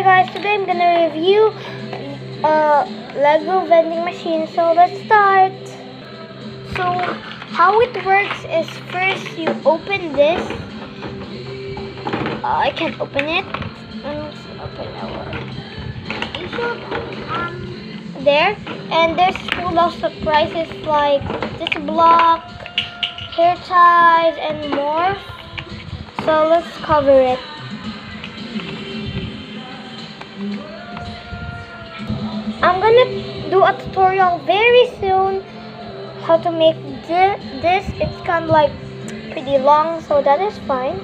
guys, today I'm gonna review Lego vending machine. So let's start. So how it works is first you open this. I can't open it. Let's open it. There, and there's full of surprises like this block, hair ties, and more. So let's cover it. I'm gonna do a tutorial very soon how to make this. It's kind of like pretty long, so that is fine.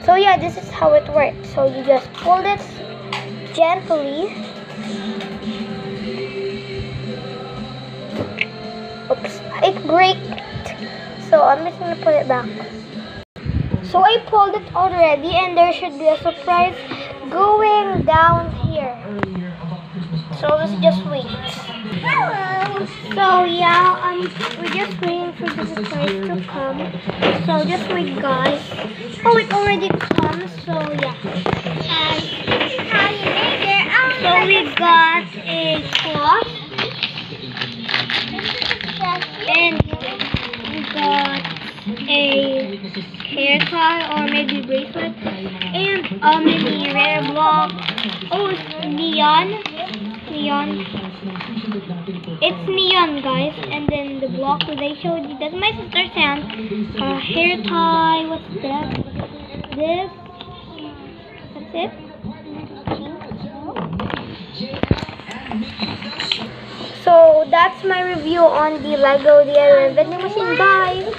So yeah, this is how it works. So you just pull this gently. Oops, it braked. So I'm just gonna put it back. So I pulled it already, and there should be a surprise going down here. So let's just wait. Hello. So yeah, we're just waiting for the surprise to come. So just wait, guys. Oh, it already comes. So yeah. This is how you make it. So we got a cloth, and we got a hair tie or maybe bracelet, and maybe a rare block. Oh, it's neon. It's neon, guys. And then the block that I showed you, that's my sister's hand. Hair tie. What's that? This. That's it. So that's my review on the Lego DIY vending machine. Bye.